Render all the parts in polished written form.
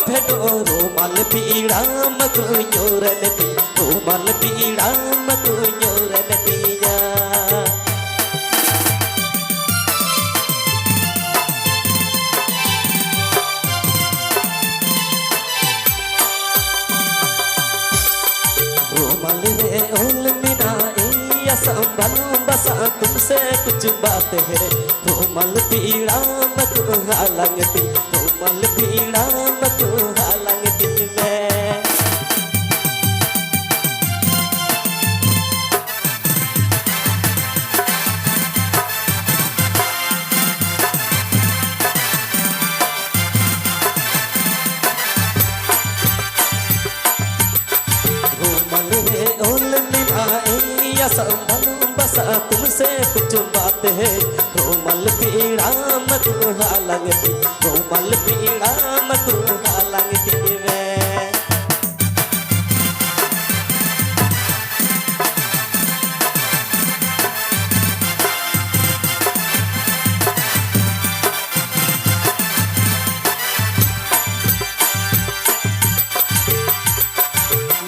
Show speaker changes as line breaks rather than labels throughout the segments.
भेटो रोमाल पीड़ा मको नोरनती रोमाल पीड़ा मको नोरनतिया रोमाल रे ओल मिना या संभलूं बसा तुमसे कुछ बात है रोमाल पीड़ा मको हालंगती रोमाल पीड़ा मको हालंगती मैं रोमाल रे ओल मिना या संभलूं बसा तुमसे कुछ बात है रोमाल पीड़ा मको हालंगती रोमाल पीड़ा मको हालंगती मैं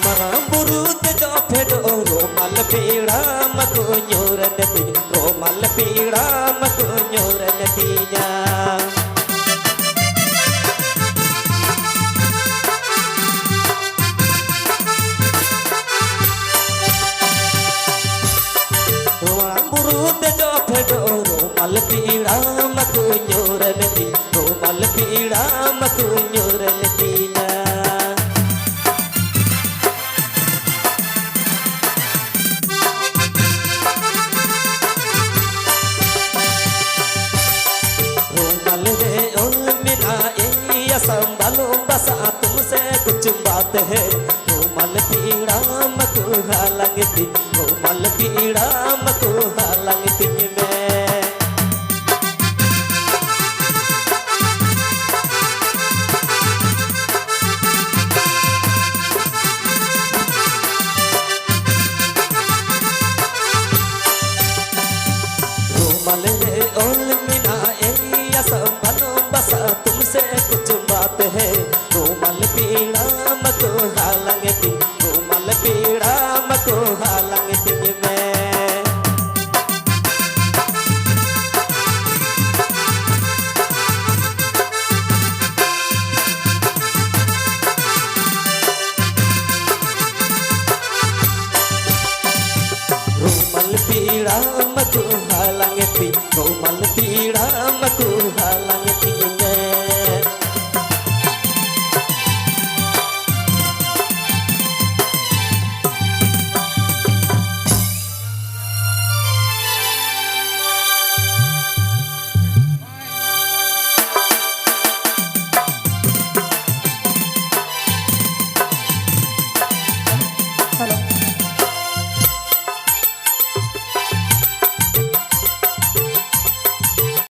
मरा बुरुद जो फेडो रोमाल पीड़ा मको नोरनती रोमाल पीड़ा मको नोरनतिया बुरुद जो फेडो रोमाल पीड़ा मको नोरनती रोमाल पीड़ा मको नोरनतिया रोमाल रे ओल मिना या संभालो बसा तुमसे कुछ बात है रोमाल पीड़ा मको हालंगती रोमाल पीड़ा मको हालंगती मैं रोमाल रे ओल मिना या संभलो बसा तुमसे कुछ बात है रोमाल पीड़ा मको हालंगती रोमाल पीड़ा मको हालंगती मैं रोमाल पीड़ा मको हालंगती रोमाल पीड़ा मको